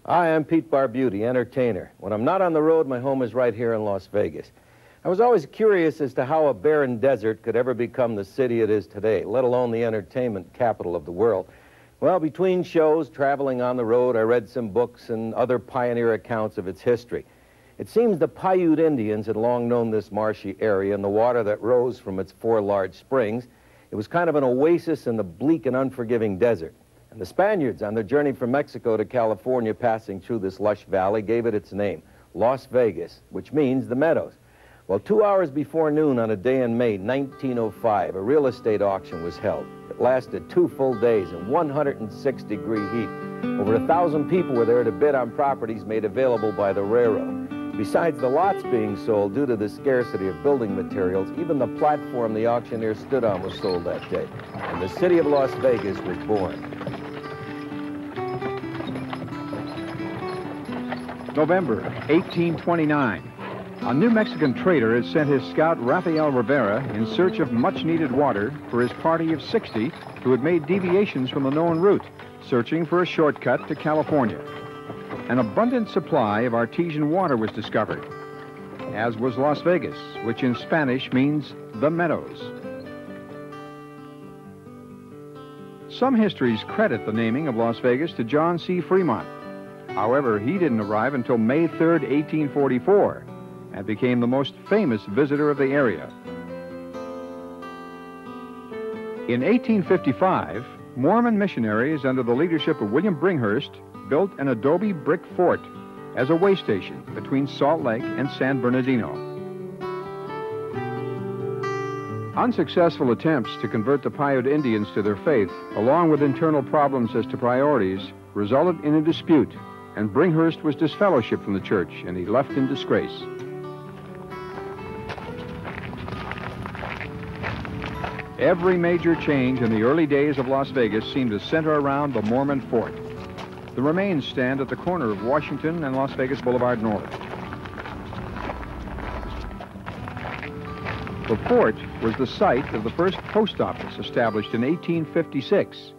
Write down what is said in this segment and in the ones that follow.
Hi, I'm Pete Barbuti, entertainer. When I'm not on the road, my home is right here in Las Vegas. I was always curious as to how a barren desert could ever become the city it is today, let alone the entertainment capital of the world. Well, between shows, traveling on the road, I read some books and other pioneer accounts of its history. It seems the Paiute Indians had long known this marshy area and the water that rose from its 4 large springs. It was kind of an oasis in the bleak and unforgiving desert. And the Spaniards, on their journey from Mexico to California, passing through this lush valley, gave it its name, Las Vegas, which means the Meadows. Well, 2 hours before noon on a day in May 1905, a real estate auction was held. It lasted 2 full days in 106-degree heat. Over 1,000 people were there to bid on properties made available by the railroad. Besides the lots being sold due to the scarcity of building materials, even the platform the auctioneer stood on was sold that day. And the city of Las Vegas was born. November 1829. A New Mexican trader had sent his scout Rafael Rivera in search of much-needed water for his party of 60 who had made deviations from the known route, searching for a shortcut to California. An abundant supply of artesian water was discovered, as was Las Vegas, which in Spanish means the Meadows. Some histories credit the naming of Las Vegas to John C. Fremont. However, he didn't arrive until May 3rd, 1844, and became the most famous visitor of the area. In 1855, Mormon missionaries under the leadership of William Bringhurst built an adobe brick fort as a way station between Salt Lake and San Bernardino. Unsuccessful attempts to convert the Paiute Indians to their faith, along with internal problems as to priorities, resulted in a dispute, and Bringhurst was disfellowshipped from the church, and he left in disgrace. Every major change in the early days of Las Vegas seemed to center around the Mormon fort. The remains stand at the corner of Washington and Las Vegas Boulevard North. The fort was the site of the first post office established in 1856.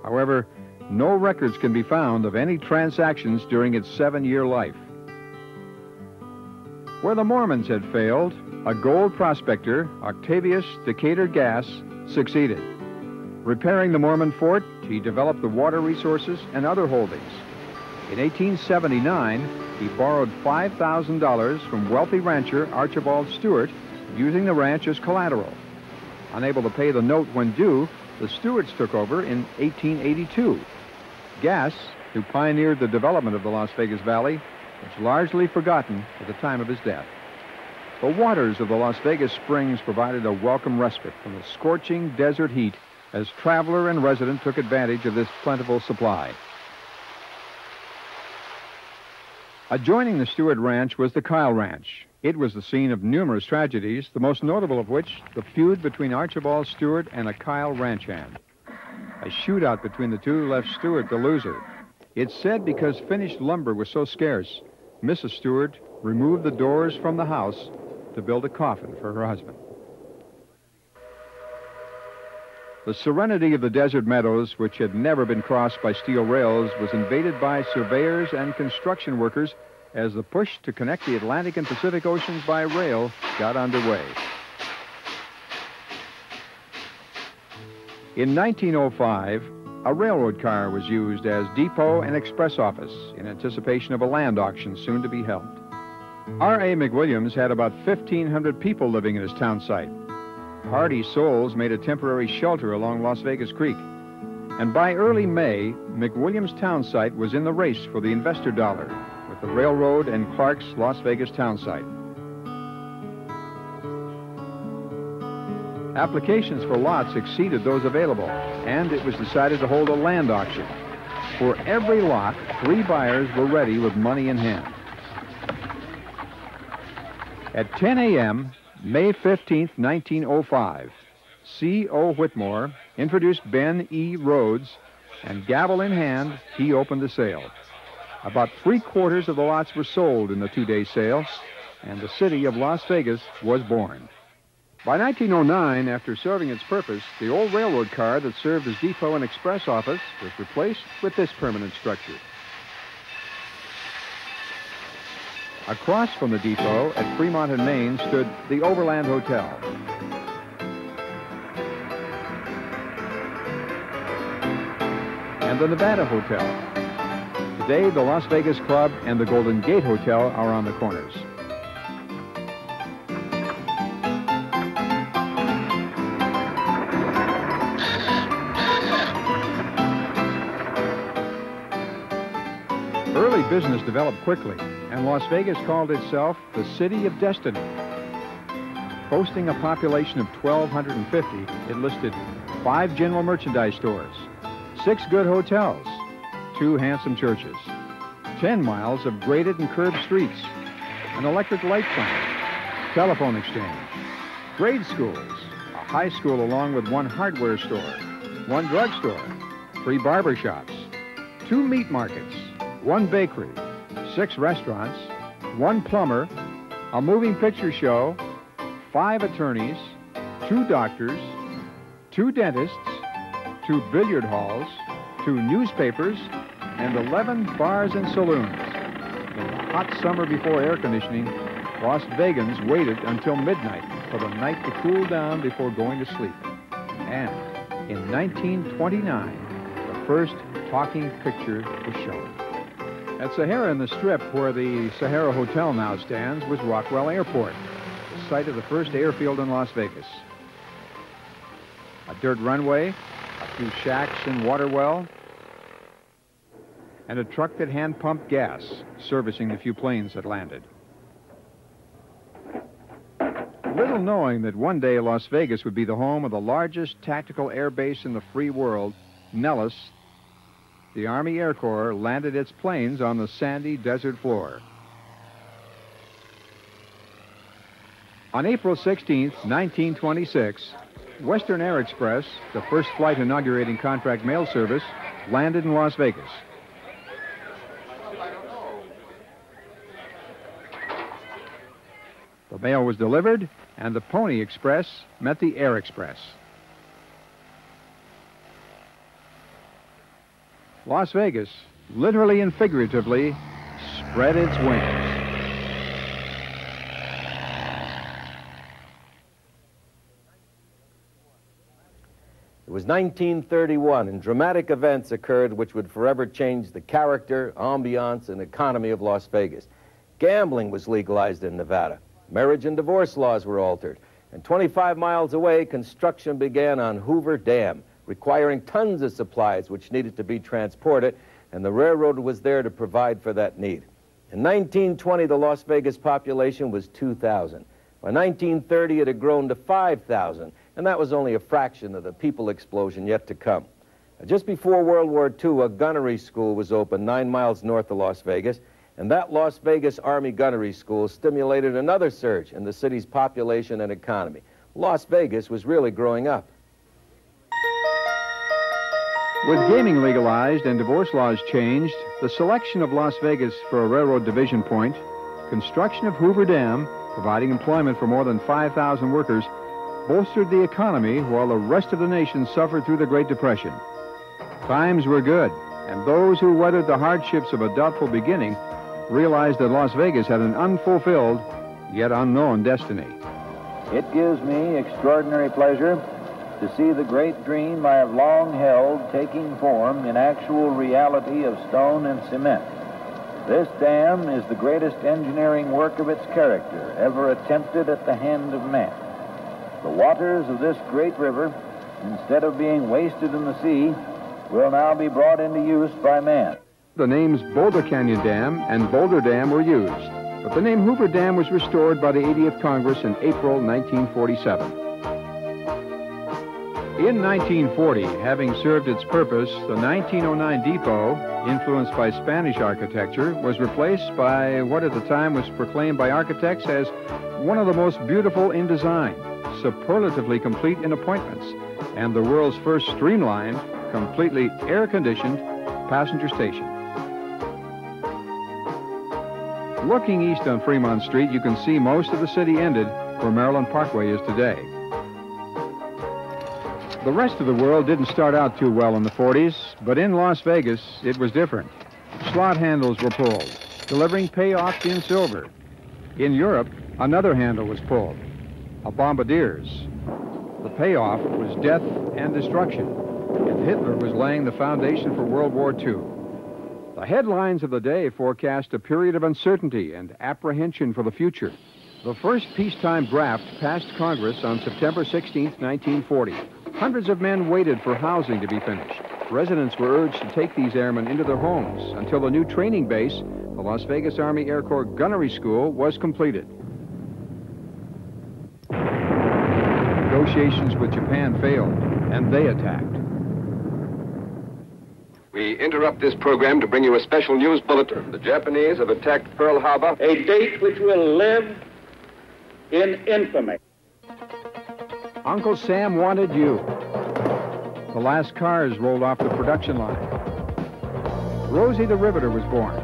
However, no records can be found of any transactions during its 7-year life. Where the Mormons had failed, a gold prospector, Octavius Decatur Gass, succeeded. Repairing the Mormon fort, he developed the water resources and other holdings. In 1879, he borrowed $5,000 from wealthy rancher Archibald Stewart, using the ranch as collateral. Unable to pay the note when due, the Stewarts took over in 1882. Gass, who pioneered the development of the Las Vegas Valley, was largely forgotten at the time of his death. The waters of the Las Vegas Springs provided a welcome respite from the scorching desert heat as traveler and resident took advantage of this plentiful supply. Adjoining the Stewart Ranch was the Kyle Ranch. It was the scene of numerous tragedies, the most notable of which the feud between Archibald Stewart and a Kyle ranch hand. A shootout between the two left Stewart the loser. It's said because finished lumber was so scarce, Mrs. Stewart removed the doors from the house to build a coffin for her husband. The serenity of the desert meadows, which had never been crossed by steel rails, was invaded by surveyors and construction workers as the push to connect the Atlantic and Pacific Oceans by rail got underway. In 1905, a railroad car was used as depot and express office in anticipation of a land auction soon to be held. R.A. McWilliams had about 1,500 people living in his town site. Hardy souls made a temporary shelter along Las Vegas Creek. And by early May, McWilliams' town site was in the race for the investor dollar with the railroad and Clark's Las Vegas town site. Applications for lots exceeded those available, and it was decided to hold a land auction. For every lot, 3 buyers were ready with money in hand. At 10 a.m., May 15, 1905, C.O. Whitmore introduced Ben E. Rhodes, and gavel in hand, he opened the sale. About 3/4 of the lots were sold in the 2-day sale, and the city of Las Vegas was born. By 1909, after serving its purpose, the old railroad car that served as depot and express office was replaced with this permanent structure. Across from the depot at Fremont and Main stood the Overland Hotel. And the Nevada Hotel. Today, the Las Vegas Club and the Golden Gate Hotel are on the corners. Early business developed quickly, and Las Vegas called itself the City of Destiny. Boasting a population of 1,250, it listed 5 general merchandise stores, 6 good hotels, 2 handsome churches, 10 miles of graded and curbed streets, an electric light plant, telephone exchange, grade schools, a high school along with 1 hardware store, 1 drugstore, 3 barber shops, 2 meat markets, 1 bakery, 6 restaurants, 1 plumber, a moving picture show, 5 attorneys, 2 doctors, 2 dentists, 2 billiard halls, 2 newspapers, and 11 bars and saloons. In the hot summer before air conditioning, Las Vegans waited until midnight for the night to cool down before going to sleep. And in 1929, the first talking picture was shown. At Sahara in the Strip, where the Sahara Hotel now stands, was Rockwell Airport, the site of the first airfield in Las Vegas. A dirt runway, a few shacks and water well, and a truck that hand-pumped gas, servicing the few planes that landed. Little knowing that one day Las Vegas would be the home of the largest tactical air base in the free world, Nellis, the Army Air Corps landed its planes on the sandy desert floor. On April 16, 1926, Western Air Express, the first flight inaugurating contract mail service, landed in Las Vegas. The mail was delivered, and the Pony Express met the Air Express. Las Vegas, literally and figuratively, spread its wings. It was 1931, and dramatic events occurred which would forever change the character, ambiance, and economy of Las Vegas. Gambling was legalized in Nevada. Marriage and divorce laws were altered. And 25 miles away, construction began on Hoover Dam, requiring tons of supplies which needed to be transported, and the railroad was there to provide for that need. In 1920, the Las Vegas population was 2,000. By 1930, it had grown to 5,000, and that was only a fraction of the people explosion yet to come. Just before World War II, a gunnery school was opened 9 miles north of Las Vegas, and that Las Vegas Army Gunnery School stimulated another surge in the city's population and economy. Las Vegas was really growing up. With gaming legalized and divorce laws changed, the selection of Las Vegas for a railroad division point, construction of Hoover Dam, providing employment for more than 5,000 workers, bolstered the economy while the rest of the nation suffered through the Great Depression. Times were good, and those who weathered the hardships of a doubtful beginning realized that Las Vegas had an unfulfilled, yet unknown destiny. It gives me extraordinary pleasure to see the great dream I have long held taking form in actual reality of stone and cement. This dam is the greatest engineering work of its character ever attempted at the hand of man. The waters of this great river, instead of being wasted in the sea, will now be brought into use by man. The names Boulder Canyon Dam and Boulder Dam were used, but the name Hoover Dam was restored by the 80th Congress in April 1947. In 1940, having served its purpose, the 1909 depot, influenced by Spanish architecture, was replaced by what at the time was proclaimed by architects as one of the most beautiful in design, superlatively complete in appointments, and the world's first streamlined, completely air-conditioned passenger station. Looking east on Fremont Street, you can see most of the city ended where Maryland Parkway is today. The rest of the world didn't start out too well in the 40s, but in Las Vegas, it was different. Slot handles were pulled, delivering payoffs in silver. In Europe, another handle was pulled, a bombardier's. The payoff was death and destruction, and Hitler was laying the foundation for World War II. The headlines of the day forecast a period of uncertainty and apprehension for the future. The first peacetime draft passed Congress on September 16, 1940. Hundreds of men waited for housing to be finished. Residents were urged to take these airmen into their homes until the new training base, the Las Vegas Army Air Corps Gunnery School, was completed. Negotiations with Japan failed, and they attacked. We interrupt this program to bring you a special news bulletin. The Japanese have attacked Pearl Harbor. A date which will live in infamy. Uncle Sam wanted you. The last cars rolled off the production line. Rosie the Riveter was born,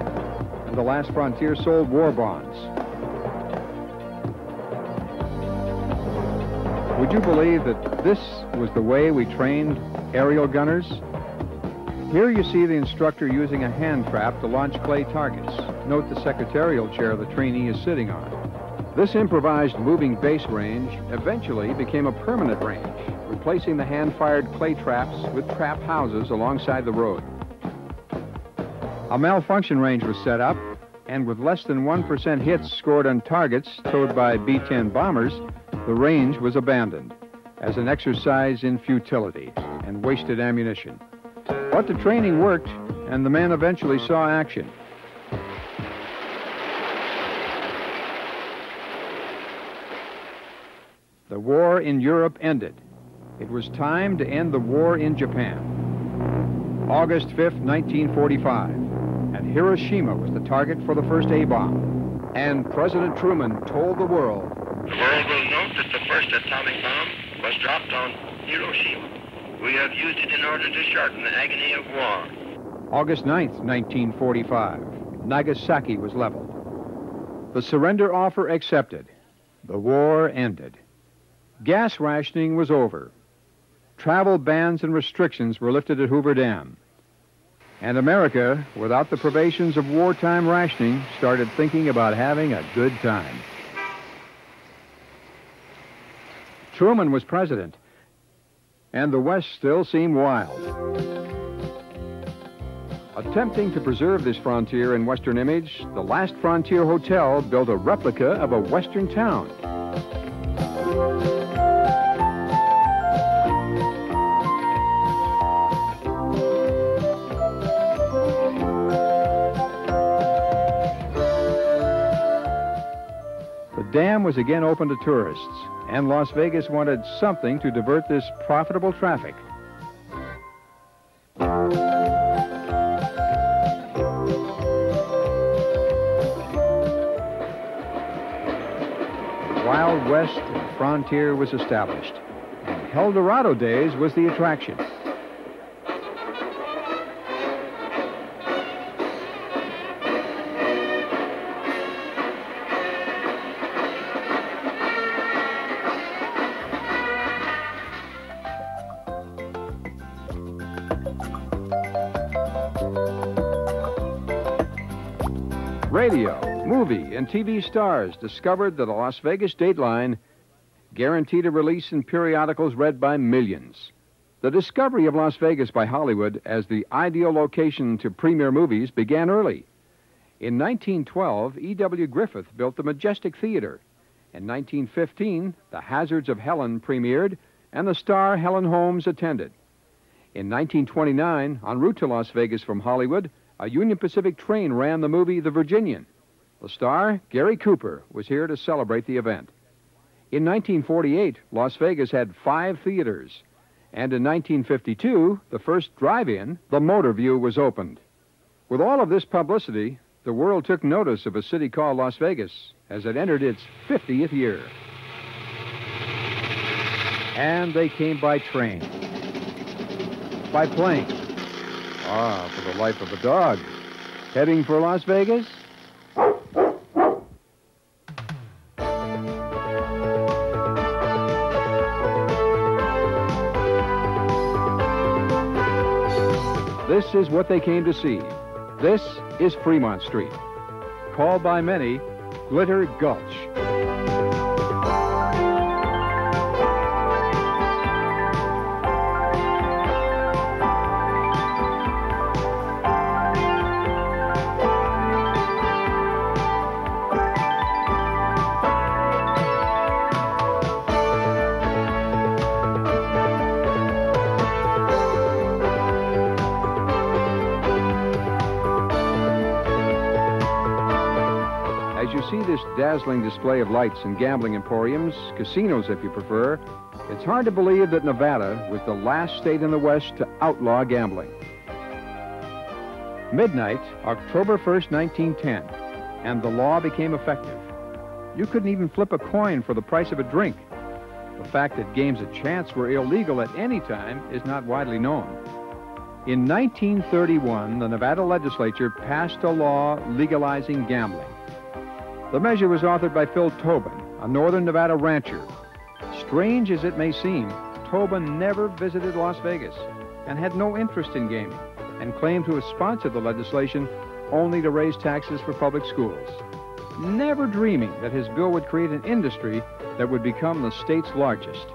and the last frontier sold war bonds. Would you believe that this was the way we trained aerial gunners? Here you see the instructor using a hand trap to launch clay targets. Note the secretarial chair the trainee is sitting on. This improvised moving base range eventually became a permanent range, replacing the hand-fired clay traps with trap houses alongside the road. A malfunction range was set up, and with less than 1% hits scored on targets towed by B-10 bombers, the range was abandoned as an exercise in futility and wasted ammunition. But the training worked, and the men eventually saw action. The war in Europe ended. It was time to end the war in Japan. August 5th, 1945, and Hiroshima was the target for the first A-bomb. And President Truman told the world, "The world will note that the first atomic bomb was dropped on Hiroshima. We have used it in order to shorten the agony of war." August 9th, 1945, Nagasaki was leveled. The surrender offer accepted. The war ended. Gas rationing was over. Travel bans and restrictions were lifted at Hoover Dam. And America, without the privations of wartime rationing, started thinking about having a good time. Truman was president, and the West still seemed wild. Attempting to preserve this frontier and Western image, the Last Frontier Hotel built a replica of a Western town. The dam was again open to tourists, and Las Vegas wanted something to divert this profitable traffic. Wild West frontier was established, and Eldorado Days was the attraction. Radio, movie, and TV stars discovered that the Las Vegas Dateline guaranteed a release in periodicals read by millions. The discovery of Las Vegas by Hollywood as the ideal location to premiere movies began early. In 1912, E.W. Griffith built the Majestic Theater. In 1915, The Hazards of Helen premiered, and the star Helen Holmes attended. In 1929, en route to Las Vegas from Hollywood, a Union Pacific train ran the movie The Virginian. The star, Gary Cooper, was here to celebrate the event. In 1948, Las Vegas had 5 theaters. And in 1952, the first drive-in, the Motor View, was opened. With all of this publicity, the world took notice of a city called Las Vegas as it entered its 50th year. And they came by train, by plane. Ah, for the life of a dog. Heading for Las Vegas? This is what they came to see. This is Fremont Street, called by many Glitter Gulch. As you see this dazzling display of lights and gambling emporiums, casinos if you prefer, it's hard to believe that Nevada was the last state in the West to outlaw gambling. Midnight, October 1st, 1910, and the law became effective. You couldn't even flip a coin for the price of a drink. The fact that games of chance were illegal at any time is not widely known. In 1931, the Nevada legislature passed a law legalizing gambling. The measure was authored by Phil Tobin, a northern Nevada rancher. Strange as it may seem, Tobin never visited Las Vegas and had no interest in gaming, and claimed to have sponsored the legislation only to raise taxes for public schools, never dreaming that his bill would create an industry that would become the state's largest.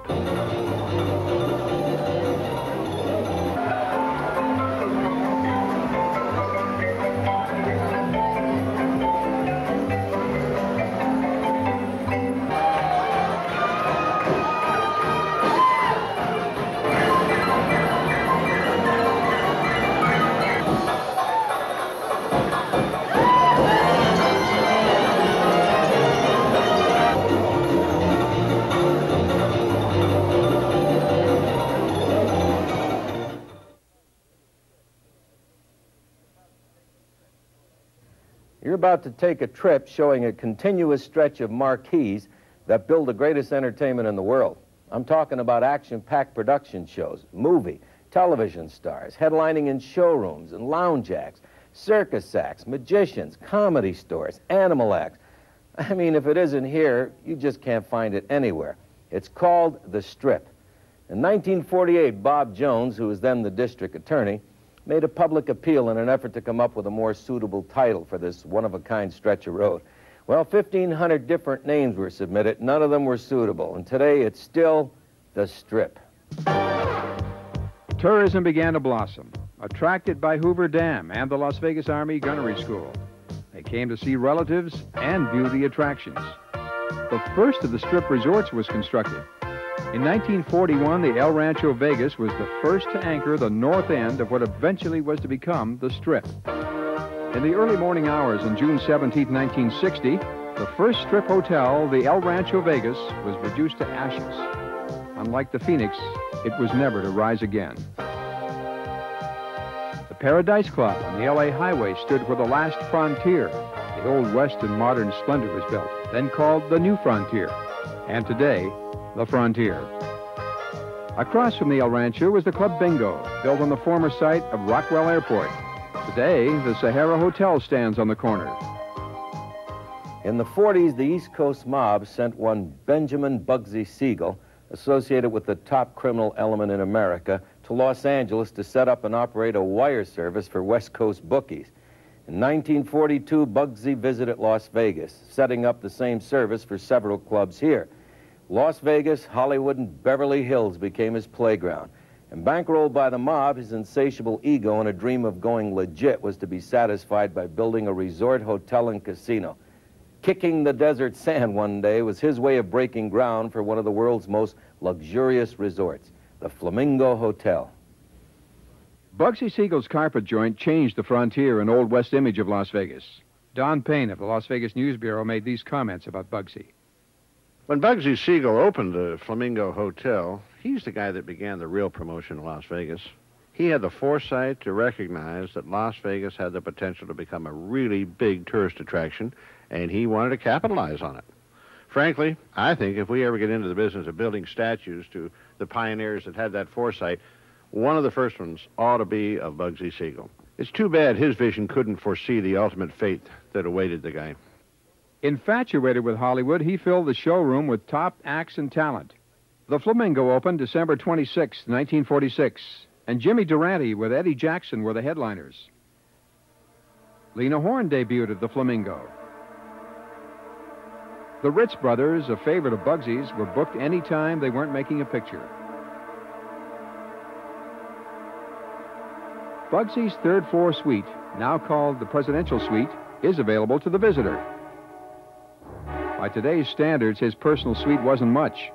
You're about to take a trip showing a continuous stretch of marquees that build the greatest entertainment in the world. I'm talking about action-packed production shows, movie, television stars, headlining in showrooms and lounge acts, circus acts, magicians, comedy stores, animal acts. I mean, if it isn't here, you just can't find it anywhere. It's called The Strip. In 1948, Bob Jones, who was then the district attorney, made a public appeal in an effort to come up with a more suitable title for this one-of-a-kind stretch of road. Well, 1,500 different names were submitted. None of them were suitable, and today it's still The Strip. Tourism began to blossom, attracted by Hoover Dam and the Las Vegas Army Gunnery School. They came to see relatives and view the attractions. The first of the Strip resorts was constructed. In 1941, the El Rancho Vegas was the first to anchor the north end of what eventually was to become the Strip. In the early morning hours on June 17, 1960, the first Strip hotel, the El Rancho Vegas, was reduced to ashes. Unlike the Phoenix, it was never to rise again. The Paradise Club on the LA Highway stood for the last frontier. The Old West in modern splendor was built, then called the New Frontier, and today, the Frontier. Across from the El Rancho was the Club Bingo, built on the former site of Rockwell Airport. Today, the Sahara Hotel stands on the corner. In the 40s, the East Coast mob sent one Benjamin Bugsy Siegel, associated with the top criminal element in America, to Los Angeles to set up and operate a wire service for West Coast bookies. In 1942, Bugsy visited Las Vegas, setting up the same service for several clubs here. Las Vegas, Hollywood, and Beverly Hills became his playground. And bankrolled by the mob, his insatiable ego and a dream of going legit was to be satisfied by building a resort hotel and casino. Kicking the desert sand one day was his way of breaking ground for one of the world's most luxurious resorts, the Flamingo Hotel. Bugsy Siegel's carpet joint changed the frontier and Old West image of Las Vegas. Don Payne of the Las Vegas News Bureau made these comments about Bugsy. When Bugsy Siegel opened the Flamingo Hotel, he's the guy that began the real promotion of Las Vegas. He had the foresight to recognize that Las Vegas had the potential to become a really big tourist attraction, and he wanted to capitalize on it. Frankly, I think if we ever get into the business of building statues to the pioneers that had that foresight, one of the first ones ought to be of Bugsy Siegel. It's too bad his vision couldn't foresee the ultimate fate that awaited the guy. Infatuated with Hollywood, he filled the showroom with top acts and talent. The Flamingo opened December 26, 1946, and Jimmy Durante with Eddie Jackson were the headliners. Lena Horne debuted at the Flamingo. The Ritz brothers, a favorite of Bugsy's, were booked any time they weren't making a picture. Bugsy's third-floor suite, now called the Presidential Suite, is available to the visitor. By today's standards, his personal suite wasn't much.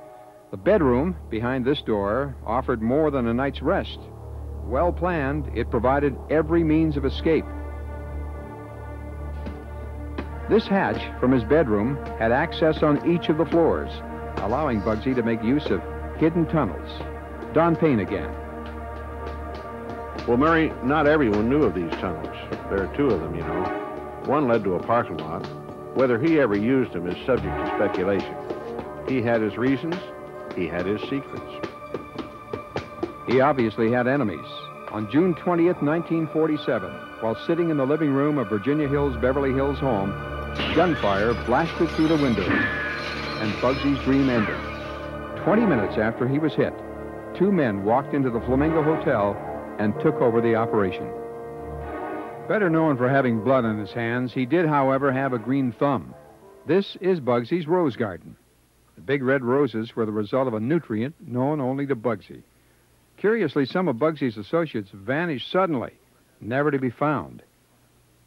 The bedroom, behind this door, offered more than a night's rest. Well planned, it provided every means of escape. This hatch from his bedroom had access on each of the floors, allowing Bugsy to make use of hidden tunnels. Don Payne again. Well, Murray, not everyone knew of these tunnels. There are two of them, you know. One led to a parking lot. Whether he ever used them is subject to speculation. He had his reasons. He had his secrets. He obviously had enemies. On June 20th, 1947, while sitting in the living room of Virginia Hill's Beverly Hills home, gunfire blasted through the windows, and Bugsy's dream ended. 20 minutes after he was hit, two men walked into the Flamingo Hotel and took over the operation. Better known for having blood on his hands, he did, however, have a green thumb. This is Bugsy's rose garden. The big red roses were the result of a nutrient known only to Bugsy. Curiously, some of Bugsy's associates vanished suddenly, never to be found.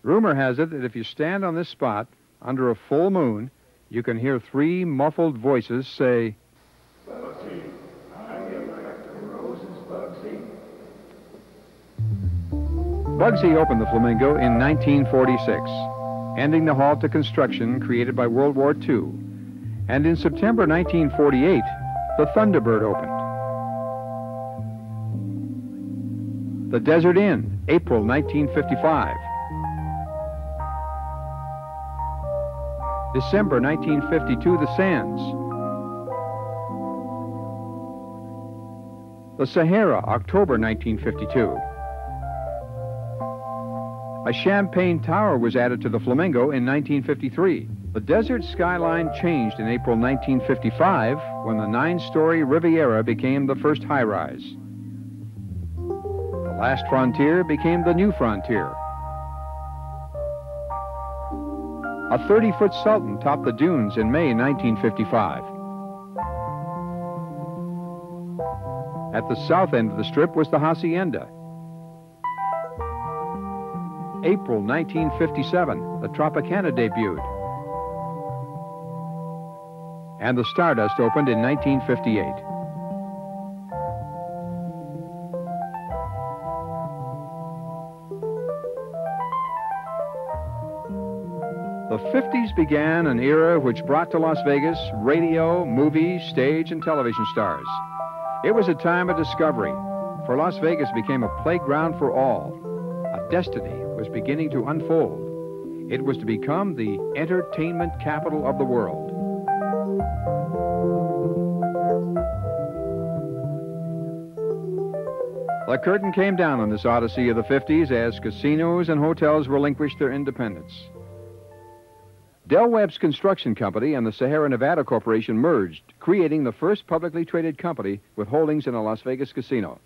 Rumor has it that if you stand on this spot under a full moon, you can hear three muffled voices say, "Bugsy, I like the roses, Bugsy." Bugsy opened the Flamingo in 1946, ending the halt to construction created by World War II. And in September 1948, the Thunderbird opened. The Desert Inn, April 1955. December 1952, the Sands. The Sahara, October 1952. A champagne tower was added to the Flamingo in 1953. The desert skyline changed in April 1955 when the 9-story Riviera became the first high-rise. The last frontier became the new frontier. A 30-foot Sultan topped the dunes in May 1955. At the south end of the strip was the Hacienda. April 1957, the Tropicana debuted. And the Stardust opened in 1958. The 50s began an era which brought to Las Vegas radio, movie, stage, and television stars. It was a time of discovery, for Las Vegas became a playground for all. A destiny was beginning to unfold. It was to become the entertainment capital of the world. The curtain came down on this odyssey of the 50s as casinos and hotels relinquished their independence. Del Webb's construction company and the Sahara Nevada Corporation merged, creating the first publicly traded company with holdings in a Las Vegas casino.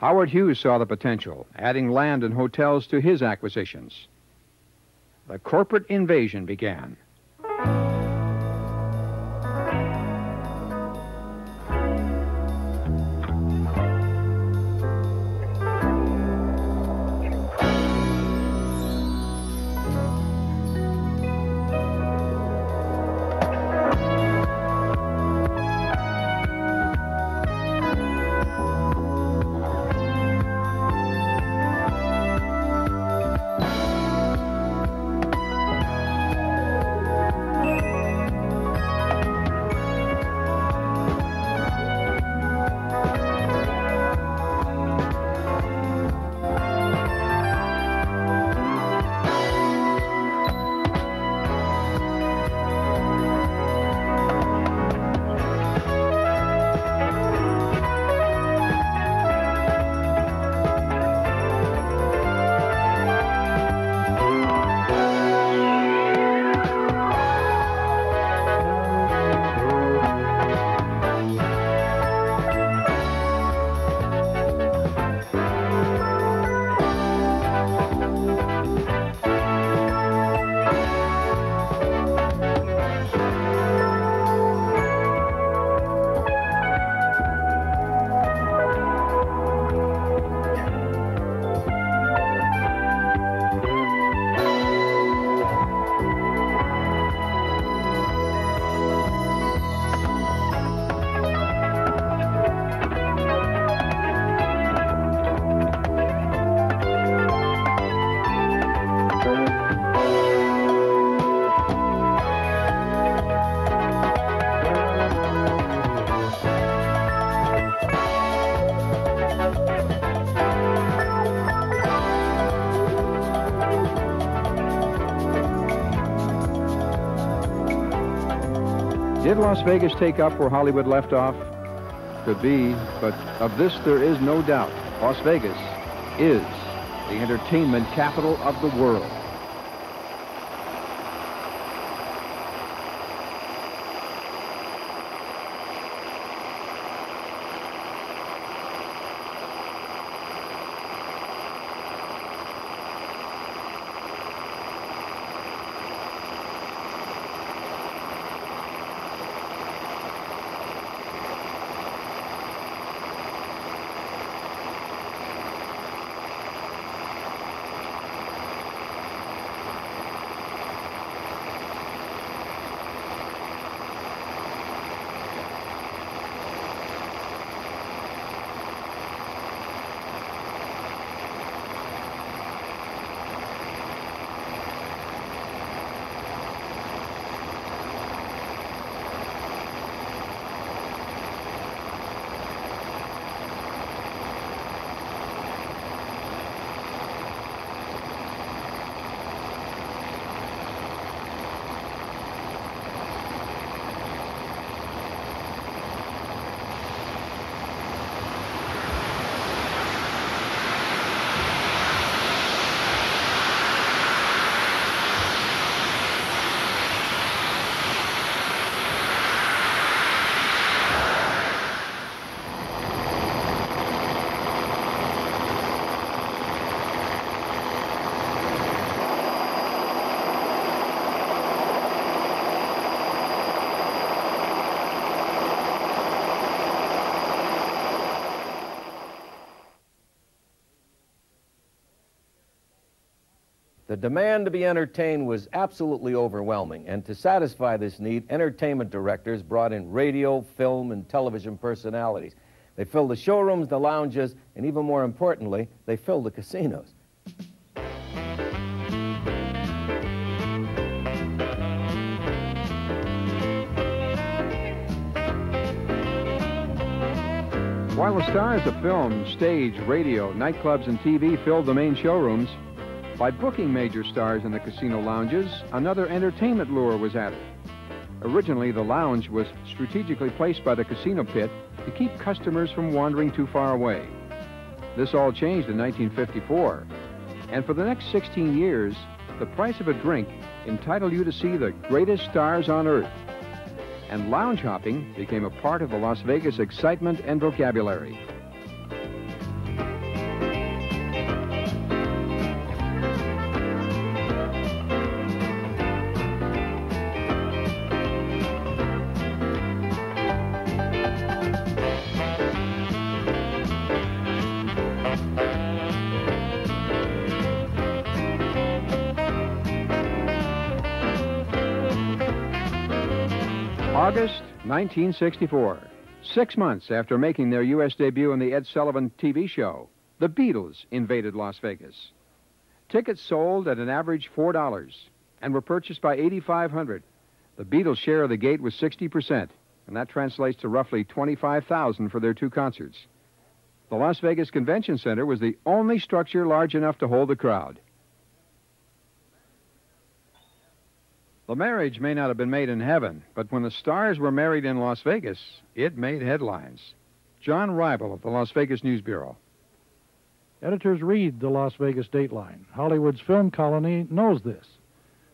Howard Hughes saw the potential, adding land and hotels to his acquisitions. the corporate invasion began. Did Las Vegas take up where Hollywood left off? Could be, but of this there is no doubt. Las Vegas is the entertainment capital of the world. The demand to be entertained was absolutely overwhelming, and to satisfy this need, entertainment directors brought in radio, film, and television personalities. They filled the showrooms, the lounges, and even more importantly, they filled the casinos. While the stars of film, stage, radio, nightclubs, and TV filled the main showrooms, by booking major stars in the casino lounges, another entertainment lure was added. Originally, the lounge was strategically placed by the casino pit to keep customers from wandering too far away. This all changed in 1954, and for the next 16 years, the price of a drink entitled you to see the greatest stars on earth. And lounge hopping became a part of the Las Vegas excitement and vocabulary. August 1964. 6 months after making their U.S. debut on the Ed Sullivan TV show, the Beatles invaded Las Vegas. Tickets sold at an average $4 and were purchased by 8,500. The Beatles' share of the gate was 60%, and that translates to roughly 25,000 for their 2 concerts. The Las Vegas Convention Center was the only structure large enough to hold the crowd. The marriage may not have been made in heaven, but when the stars were married in Las Vegas, it made headlines. John Rival of the Las Vegas News Bureau. Editors read the Las Vegas Dateline. Hollywood's film colony knows this.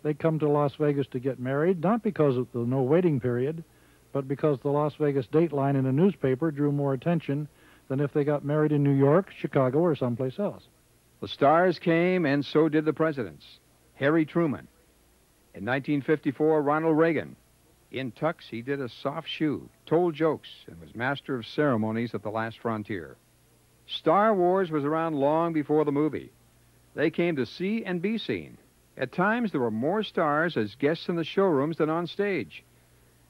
They come to Las Vegas to get married, not because of the no waiting period, but because the Las Vegas Dateline in a newspaper drew more attention than if they got married in New York, Chicago, or someplace else. The stars came, and so did the presidents. Harry Truman. In 1954, Ronald Reagan. In tux, he did a soft shoe, told jokes, and was master of ceremonies at the last frontier. Star Wars was around long before the movie. They came to see and be seen. At times, there were more stars as guests in the showrooms than on stage.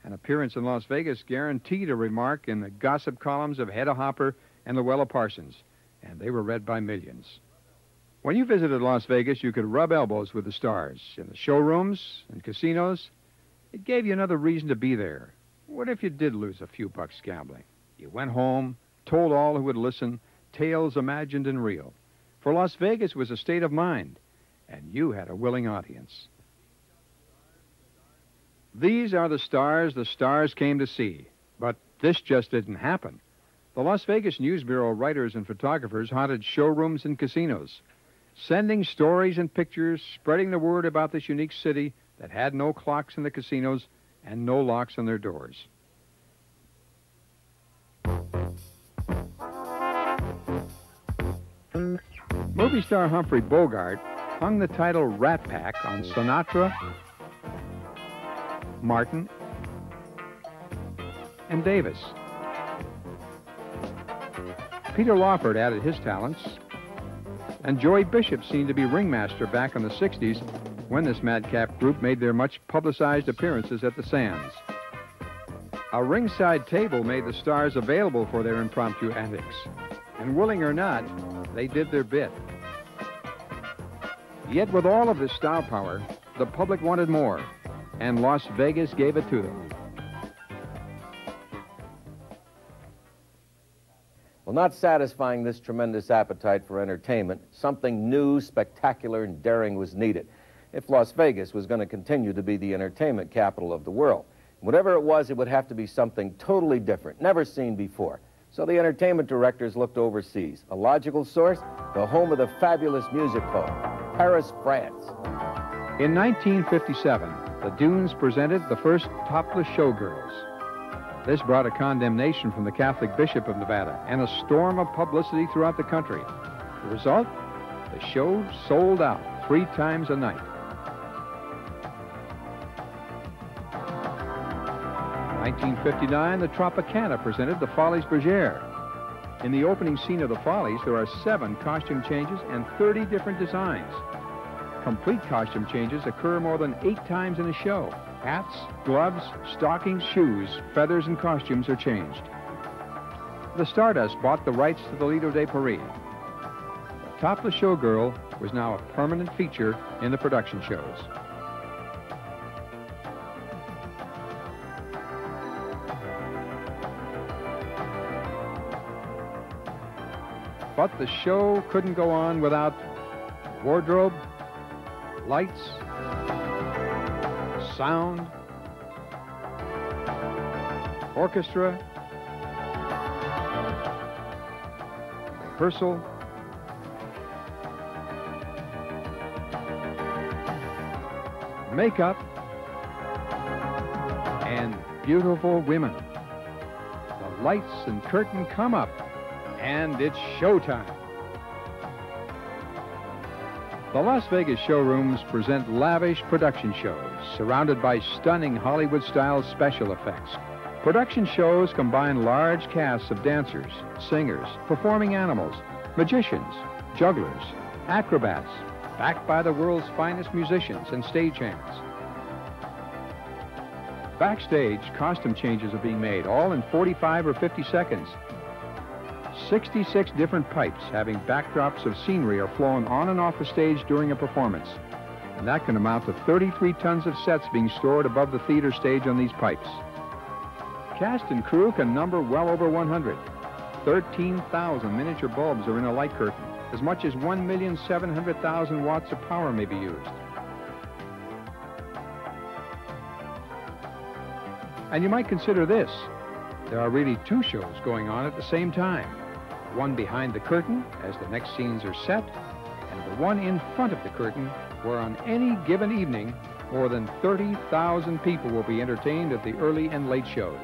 An appearance in Las Vegas guaranteed a remark in the gossip columns of Hedda Hopper and Luella Parsons, and they were read by millions. When you visited Las Vegas, you could rub elbows with the stars in the showrooms and casinos. It gave you another reason to be there. What if you did lose a few bucks gambling? You went home, told all who would listen, tales imagined and real. For Las Vegas was a state of mind, and you had a willing audience. These are the stars came to see. But this just didn't happen. The Las Vegas News Bureau writers and photographers haunted showrooms and casinos, sending stories and pictures, spreading the word about this unique city that had no clocks in the casinos and no locks on their doors. Movie star Humphrey Bogart hung the title Rat Pack on Sinatra, Martin, and Davis. Peter Lawford added his talents, and Joey Bishop seemed to be ringmaster back in the 60s when this madcap group made their much-publicized appearances at the Sands. A ringside table made the stars available for their impromptu antics, and willing or not, they did their bit. Yet with all of this star power, the public wanted more, and Las Vegas gave it to them. Well, not satisfying this tremendous appetite for entertainment, something new, spectacular, and daring was needed if Las Vegas was going to continue to be the entertainment capital of the world. Whatever it would have to be something totally different, never seen before. So the entertainment directors looked overseas. A logical source? The home of the fabulous music hall, Paris, France. In 1957, the Dunes presented the first topless showgirls. This brought a condemnation from the Catholic Bishop of Nevada and a storm of publicity throughout the country. The result? The show sold out 3 times a night. In 1959, the Tropicana presented the Folies Bergère. In the opening scene of the Follies, there are 7 costume changes and 30 different designs. Complete costume changes occur more than 8 times in a show. Hats, gloves, stockings, shoes, feathers, and costumes are changed. The Stardust bought the rights to the Lido de Paris. The topless showgirl was now a permanent feature in the production shows. But the show couldn't go on without wardrobe, lights, sound, orchestra, rehearsal, makeup, and beautiful women. The lights and curtain come up, and it's showtime. The Las Vegas showrooms present lavish production shows surrounded by stunning Hollywood-style special effects. Production shows combine large casts of dancers, singers, performing animals, magicians, jugglers, acrobats, backed by the world's finest musicians and stagehands. Backstage, costume changes are being made, all in 45 or 50 seconds. 66 different pipes having backdrops of scenery are flown on and off the stage during a performance. And that can amount to 33 tons of sets being stored above the theater stage on these pipes. Cast and crew can number well over 100. 13,000 miniature bulbs are in a light curtain. As much as 1,700,000 watts of power may be used. And you might consider this. There are really two shows going on at the same time. One behind the curtain as the next scenes are set, and the one in front of the curtain where on any given evening, more than 30,000 people will be entertained at the early and late shows.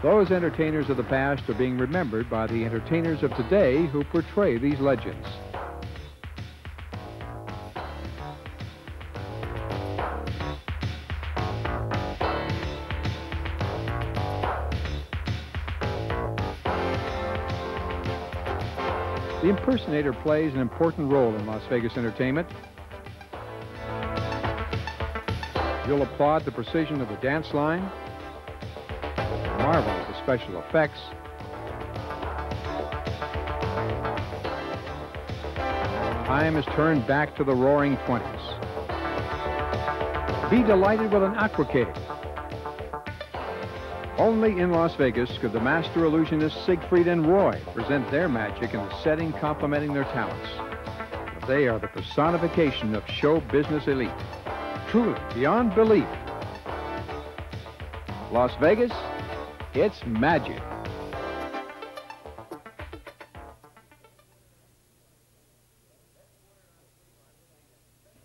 Those entertainers of the past are being remembered by the entertainers of today who portray these legends. The impersonator plays an important role in Las Vegas entertainment. You'll applaud the precision of the dance line, marvel at the special effects, time is turned back to the roaring 20s. Be delighted with an aquacade. Only in Las Vegas could the master illusionists Siegfried and Roy present their magic in a setting complementing their talents. But they are the personification of show business elite. Truly, beyond belief. Las Vegas, it's magic.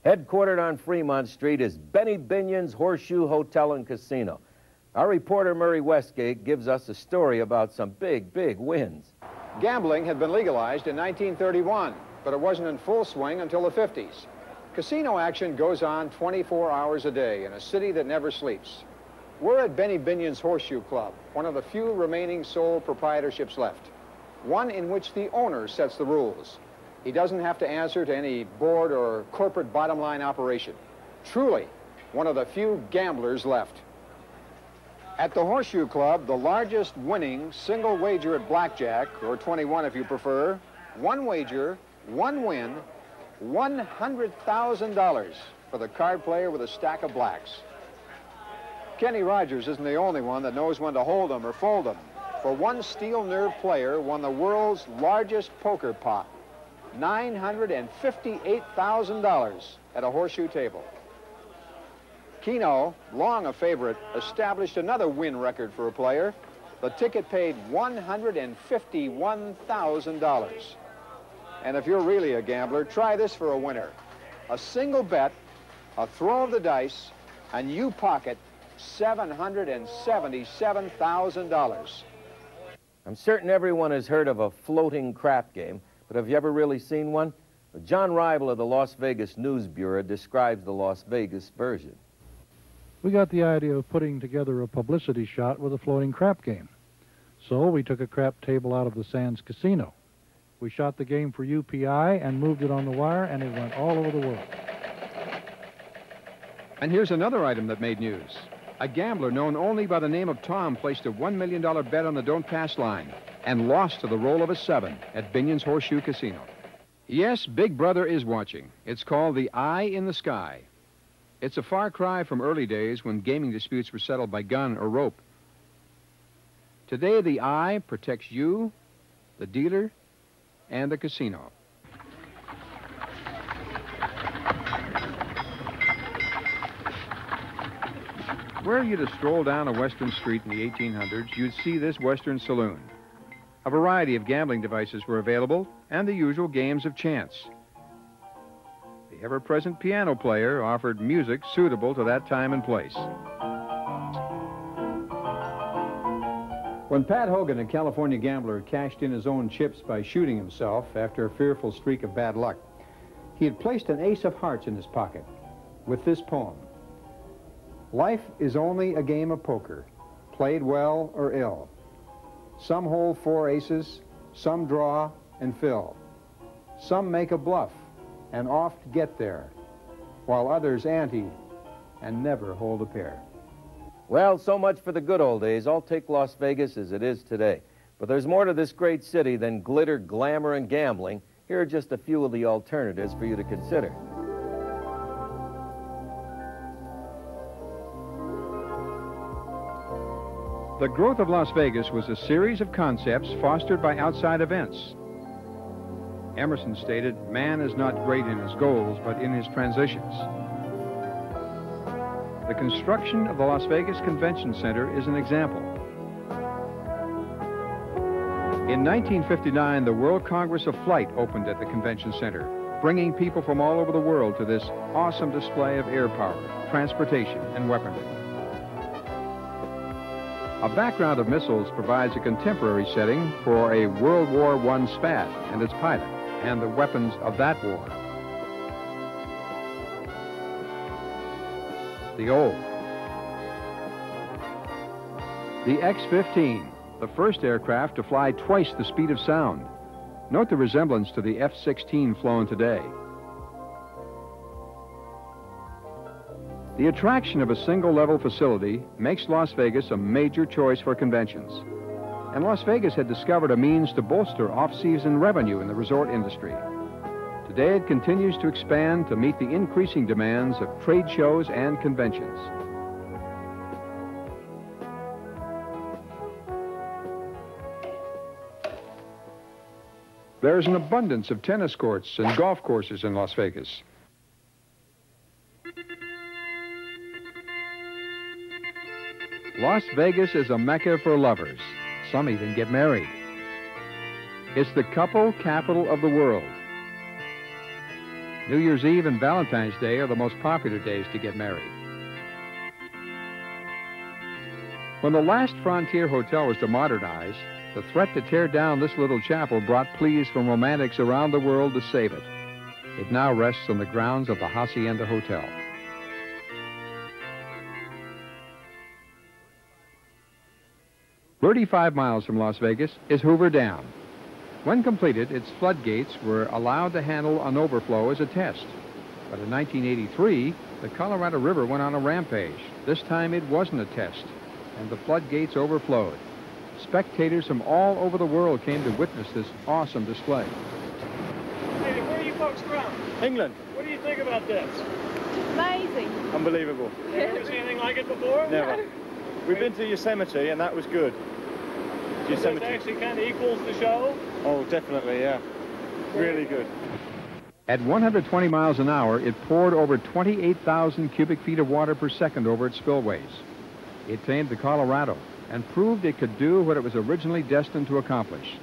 Headquartered on Fremont Street is Benny Binion's Horseshoe Hotel and Casino. Our reporter Murray Westgate gives us a story about some big, big wins. Gambling had been legalized in 1931, but it wasn't in full swing until the 50s. Casino action goes on 24 hours a day in a city that never sleeps. We're at Benny Binion's Horseshoe Club, one of the few remaining sole proprietorships left. One in which the owner sets the rules. He doesn't have to answer to any board or corporate bottom line operation. Truly, one of the few gamblers left. At the Horseshoe Club, the largest winning single wager at blackjack, or 21 if you prefer, one wager, one win, $100,000 for the card player with a stack of blacks. Kenny Rogers isn't the only one that knows when to hold them or fold them, for one steel-nerved player won the world's largest poker pot, $958,000 at a horseshoe table. Keno, long a favorite, established another win record for a player. The ticket paid $151,000. And if you're really a gambler, try this for a winner. A single bet, a throw of the dice, and you pocket $777,000. I'm certain everyone has heard of a floating crap game, but have you ever really seen one? John Rival of the Las Vegas News Bureau describes the Las Vegas version. We got the idea of putting together a publicity shot with a floating crap game. So we took a crap table out of the Sands Casino. We shot the game for UPI and moved it on the wire, and it went all over the world. And here's another item that made news. A gambler known only by the name of Tom placed a $1 million bet on the don't pass line and lost to the roll of a 7 at Binion's Horseshoe Casino. Yes, Big Brother is watching. It's called the Eye in the Sky. It's a far cry from early days when gaming disputes were settled by gun or rope. Today, the Eye protects you, the dealer, and the casino. Were you to stroll down a western street in the 1800s, you'd see this western saloon. A variety of gambling devices were available, and the usual games of chance. The ever-present piano player offered music suitable to that time and place. When Pat Hogan, a California gambler, cashed in his own chips by shooting himself after a fearful streak of bad luck, he had placed an ace of hearts in his pocket with this poem. Life is only a game of poker, played well or ill. Some hold 4 aces, some draw, and fill. Some make a bluff and oft get there, while others ante and never hold a pair. Well, so much for the good old days. I'll take Las Vegas as it is today. But there's more to this great city than glitter, glamour, and gambling. Here are just a few of the alternatives for you to consider. The growth of Las Vegas was a series of concepts fostered by outside events. Emerson stated, "Man is not great in his goals, but in his transitions." The construction of the Las Vegas Convention Center is an example. In 1959, the World Congress of Flight opened at the Convention Center, bringing people from all over the world to this awesome display of air power, transportation, and weaponry. A background of missiles provides a contemporary setting for a World War I SPAD and its pilot, and the weapons of that war. The old. The X-15, the first aircraft to fly twice the speed of sound. Note the resemblance to the F-16 flown today. The attraction of a single-level facility makes Las Vegas a major choice for conventions. And Las Vegas had discovered a means to bolster off-season revenue in the resort industry. Today it continues to expand to meet the increasing demands of trade shows and conventions. There's an abundance of tennis courts and golf courses in Las Vegas. Las Vegas is a mecca for lovers. Some even get married. It's the couple capital of the world. New Year's Eve and Valentine's Day are the most popular days to get married. When the last Frontier Hotel was demodernize, the threat to tear down this little chapel brought pleas from romantics around the world to save it. It now rests on the grounds of the Hacienda Hotel. "35 miles from Las Vegas is Hoover Dam. When completed, its floodgates were allowed to handle an overflow as a test. But in 1983, the Colorado River went on a rampage. This time it wasn't a test, and the floodgates overflowed. Spectators from all over the world came to witness this awesome display. Hey, where are you folks from? England. What do you think about this? Amazing. Unbelievable. Have you ever seen anything like it before? Never. We've been to Yosemite, and that was good. Yosemite. This actually kind of equals the show? Oh, definitely, yeah. Really good. At 120 miles an hour, it poured over 28,000 cubic feet of water per second over its spillways. It tamed the Colorado and proved it could do what it was originally destined to accomplish,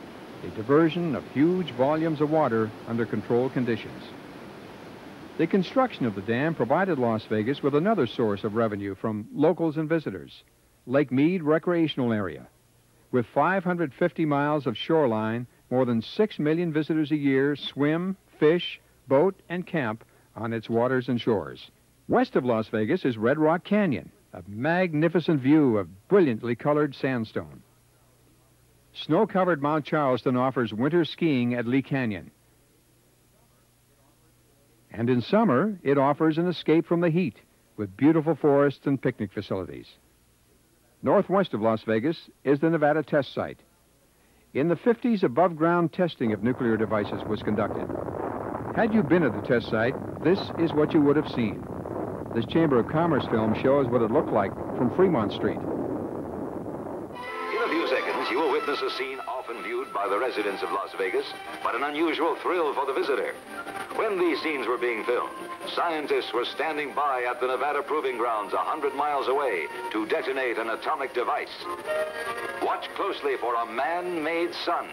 a diversion of huge volumes of water under controlled conditions. The construction of the dam provided Las Vegas with another source of revenue from locals and visitors, Lake Mead Recreational Area. With 550 miles of shoreline, more than 6 million visitors a year swim, fish, boat, and camp on its waters and shores. West of Las Vegas is Red Rock Canyon, a magnificent view of brilliantly colored sandstone. Snow-covered Mount Charleston offers winter skiing at Lee Canyon. And in summer, it offers an escape from the heat with beautiful forests and picnic facilities. Northwest of Las Vegas is the Nevada test site. In the 50s, above-ground testing of nuclear devices was conducted. Had you been at the test site, this is what you would have seen. This Chamber of Commerce film shows what it looked like from Fremont Street. In a few seconds, you will witness a scene often viewed by the residents of Las Vegas, but an unusual thrill for the visitor. When these scenes were being filmed, scientists were standing by at the Nevada Proving Grounds 100 miles away to detonate an atomic device. Watch closely for a man-made sun.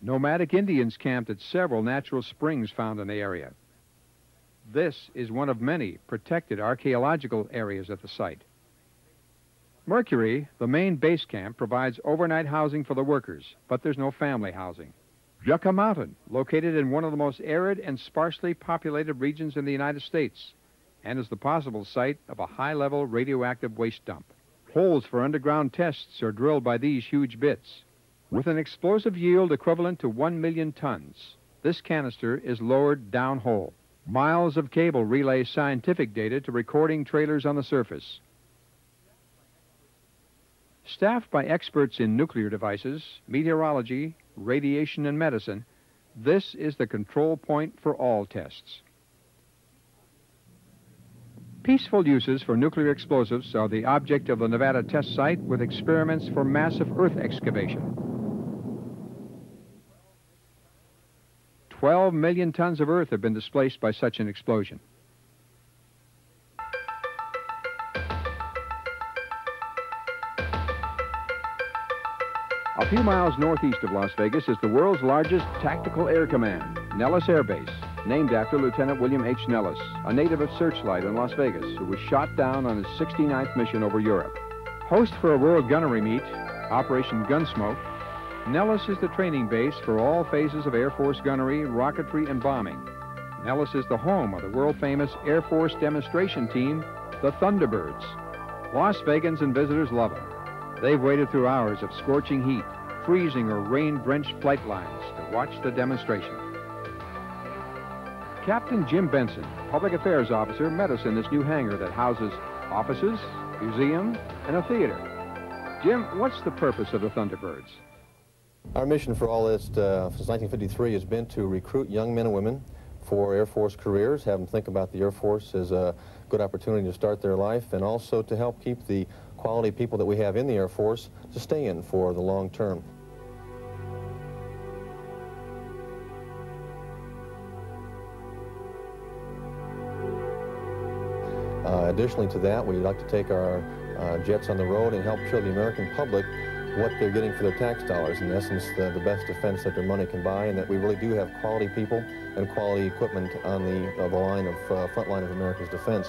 Nomadic Indians camped at several natural springs found in the area. This is one of many protected archaeological areas at the site. Mercury, the main base camp, provides overnight housing for the workers, but there's no family housing. Yucca Mountain, located in one of the most arid and sparsely populated regions in the United States, and is the possible site of a high-level radioactive waste dump. Holes for underground tests are drilled by these huge bits. With an explosive yield equivalent to 1 million tons, this canister is lowered downhole. Miles of cable relay scientific data to recording trailers on the surface. Staffed by experts in nuclear devices, meteorology, radiation, and medicine, this is the control point for all tests. Peaceful uses for nuclear explosives are the object of the Nevada test site with experiments for massive earth excavation. 12 million tons of earth have been displaced by such an explosion. A few miles northeast of Las Vegas is the world's largest tactical air command, Nellis Air Base, named after Lieutenant William H. Nellis, a native of Searchlight in Las Vegas, who was shot down on his 69th mission over Europe. Host for a world gunnery meet, Operation Gunsmoke, Nellis is the training base for all phases of Air Force gunnery, rocketry, and bombing. Nellis is the home of the world-famous Air Force demonstration team, the Thunderbirds. Las Vegans and visitors love them. They've waited through hours of scorching heat, freezing or rain-drenched flight lines to watch the demonstration. Captain Jim Benson, Public Affairs Officer, met us in this new hangar that houses offices, museum, and a theater. Jim, what's the purpose of the Thunderbirds? Our mission for all this since 1953 has been to recruit young men and women for Air Force careers, have them think about the Air Force as a good opportunity to start their life, and also to help keep the quality people that we have in the Air Force to stay in for the long term. Additionally to that, we like to take our jets on the road and help show the American public what they're getting for their tax dollars. In essence, the best defense that their money can buy, and that we really do have quality people and quality equipment on the front line of America's defense.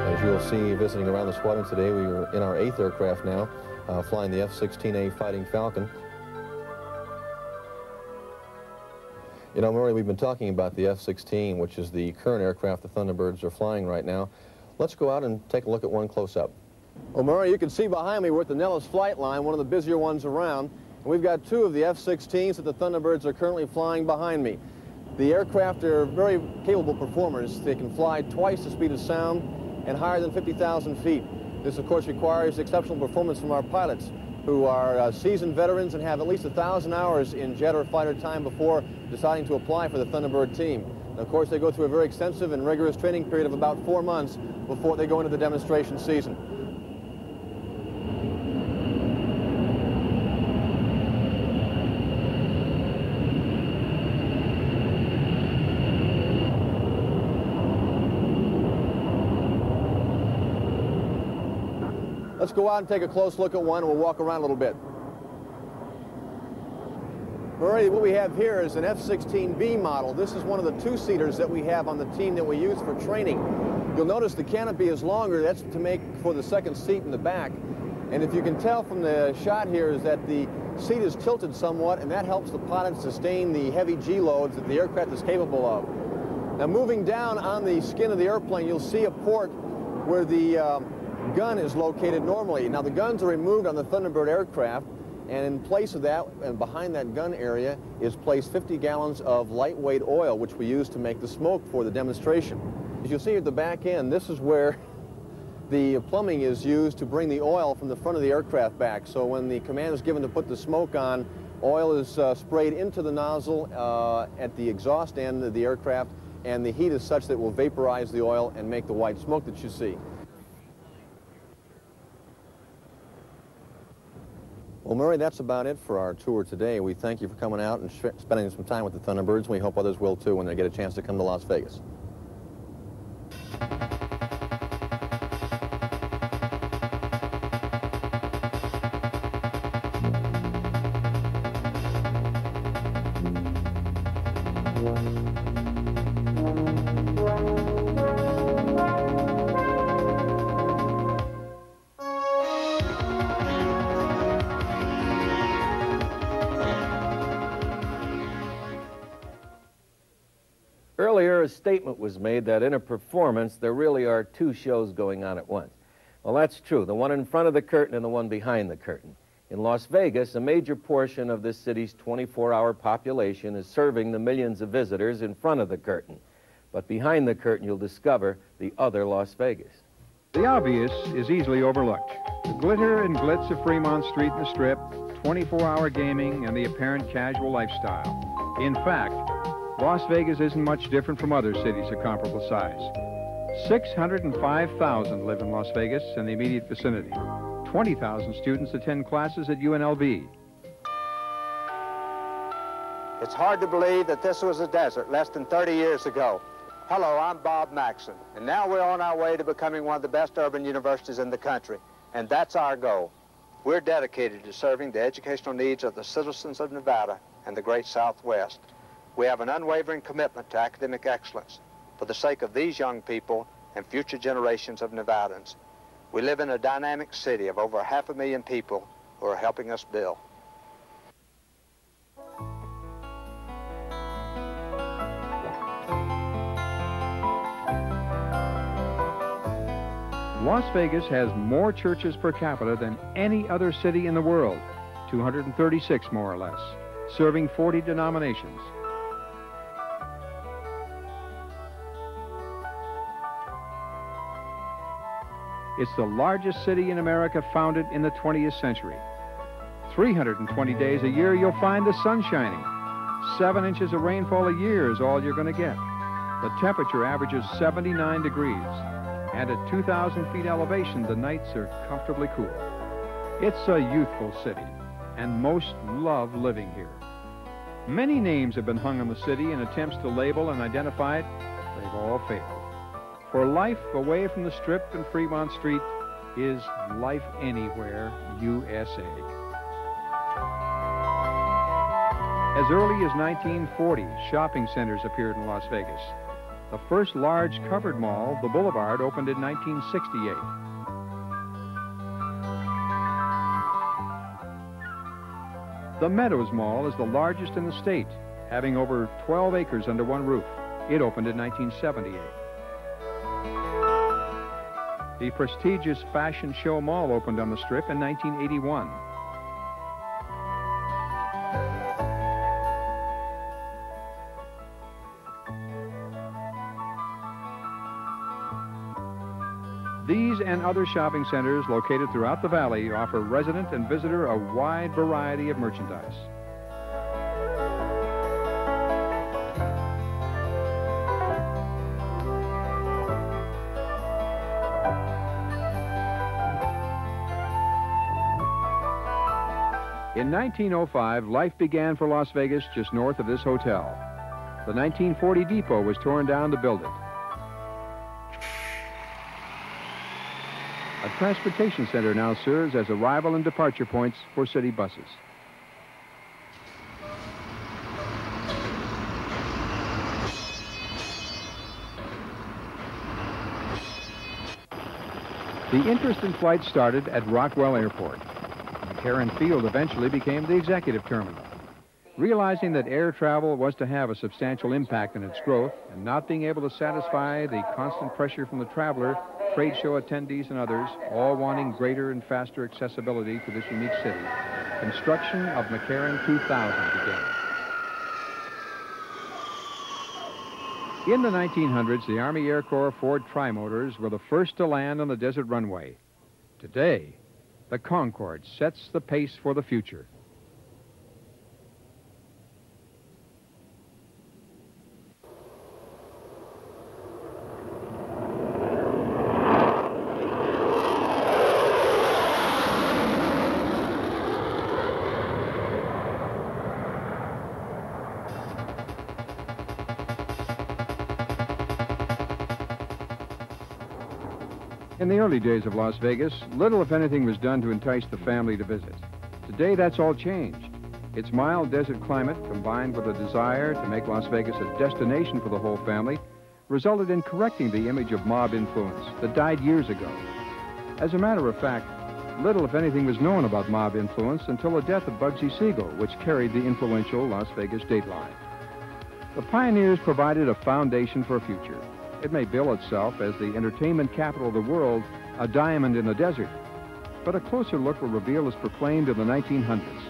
As you'll see, visiting around the squadron today, we are in our 8th aircraft now, flying the F-16A Fighting Falcon. You know, Murray, we've been talking about the F-16, which is the current aircraft the Thunderbirds are flying right now. Let's go out and take a look at one close-up. Well, Murray, you can see behind me we're at the Nellis flight line, one of the busier ones around. And we've got 2 of the F-16s that the Thunderbirds are currently flying behind me. The aircraft are very capable performers. They can fly twice the speed of sound and higher than 50,000 feet. This, of course, requires exceptional performance from our pilots, who are seasoned veterans and have at least 1,000 hours in jet or fighter time before deciding to apply for the Thunderbird team. And of course, they go through a very extensive and rigorous training period of about 4 months before they go into the demonstration season. Let's go out and take a close look at one, and we'll walk around a little bit. Murray, what we have here is an F-16B model. This is one of the 2-seaters that we have on the team that we use for training. You'll notice the canopy is longer. That's to make for the second seat in the back. And if you can tell from the shot here is that the seat is tilted somewhat, and that helps the pilot sustain the heavy G-loads that the aircraft is capable of. Now, moving down on the skin of the airplane, you'll see a port where the gun is located normally. Now, the guns are removed on the Thunderbird aircraft, and in place of that, and behind that gun area, is placed 50 gallons of lightweight oil, which we use to make the smoke for the demonstration. As you'll see at the back end, this is where the plumbing is used to bring the oil from the front of the aircraft back. So when the command is given to put the smoke on, oil is sprayed into the nozzle at the exhaust end of the aircraft, and the heat is such that it will vaporize the oil and make the white smoke that you see. Well, Murray, that's about it for our tour today. We thank you for coming out and spending some time with the Thunderbirds. We hope others will, too, when they get a chance to come to Las Vegas. Earlier, a statement was made that in a performance, there really are two shows going on at once. Well, that's true, the one in front of the curtain and the one behind the curtain. In Las Vegas, a major portion of this city's 24-hour population is serving the millions of visitors in front of the curtain. But behind the curtain, you'll discover the other Las Vegas. The obvious is easily overlooked. The glitter and glitz of Fremont Street and the Strip, 24-hour gaming, and the apparent casual lifestyle. In fact, Las Vegas isn't much different from other cities of comparable size. 605,000 live in Las Vegas and the immediate vicinity. 20,000 students attend classes at UNLV. It's hard to believe that this was a desert less than 30 years ago. Hello, I'm Bob Maxson, and now we're on our way to becoming one of the best urban universities in the country, and that's our goal. We're dedicated to serving the educational needs of the citizens of Nevada and the great Southwest. We have an unwavering commitment to academic excellence for the sake of these young people and future generations of Nevadans. We live in a dynamic city of over 500,000 people who are helping us build. Las Vegas has more churches per capita than any other city in the world, 236 more or less, serving 40 denominations. It's the largest city in America founded in the 20th century. 320 days a year, you'll find the sun shining. 7 inches of rainfall a year is all you're going to get. The temperature averages 79 degrees. And at 2,000 feet elevation, the nights are comfortably cool. It's a youthful city, and most love living here. Many names have been hung on the city in attempts to label and identify it. They've all failed. For life away from the Strip and Fremont Street is Life Anywhere, USA. As early as 1940, shopping centers appeared in Las Vegas. The first large covered mall, the Boulevard, opened in 1968. The Meadows Mall is the largest in the state, having over 12 acres under one roof. It opened in 1978. The prestigious Fashion Show Mall opened on the Strip in 1981. These and other shopping centers located throughout the valley offer resident and visitor a wide variety of merchandise. In 1905, life began for Las Vegas just north of this hotel. The 1940 depot was torn down to build it. A transportation center now serves as arrival and departure points for city buses. The interest in flight started at Rockwell Airport. McCarran Field eventually became the executive terminal. Realizing that air travel was to have a substantial impact on its growth, and not being able to satisfy the constant pressure from the traveler, trade show attendees and others, all wanting greater and faster accessibility to this unique city, construction of McCarran 2000 began. In the 1900s, the Army Air Corps Ford Trimotors were the first to land on the desert runway. Today, the Concorde sets the pace for the future. In the early days of Las Vegas, little if anything was done to entice the family to visit. Today, that's all changed. Its mild desert climate, combined with a desire to make Las Vegas a destination for the whole family, resulted in correcting the image of mob influence that died years ago. As a matter of fact, little if anything was known about mob influence until the death of Bugsy Siegel, which carried the influential Las Vegas dateline. The pioneers provided a foundation for a future. It may bill itself as the entertainment capital of the world, a diamond in the desert. But a closer look will reveal as proclaimed in the 1900s.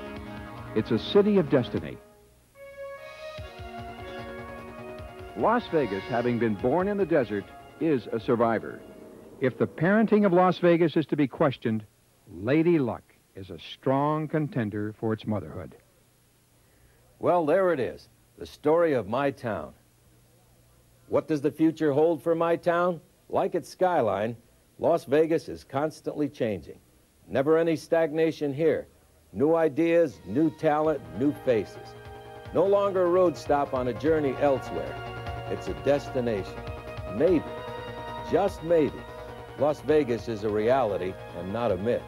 It's a city of destiny. Las Vegas, having been born in the desert, is a survivor. If the parenting of Las Vegas is to be questioned, Lady Luck is a strong contender for its motherhood. Well, there it is, the story of my town. What does the future hold for my town? Like its skyline, Las Vegas is constantly changing. Never any stagnation here. New ideas, new talent, new faces. No longer a road stop on a journey elsewhere. It's a destination. Maybe, just maybe, Las Vegas is a reality and not a myth.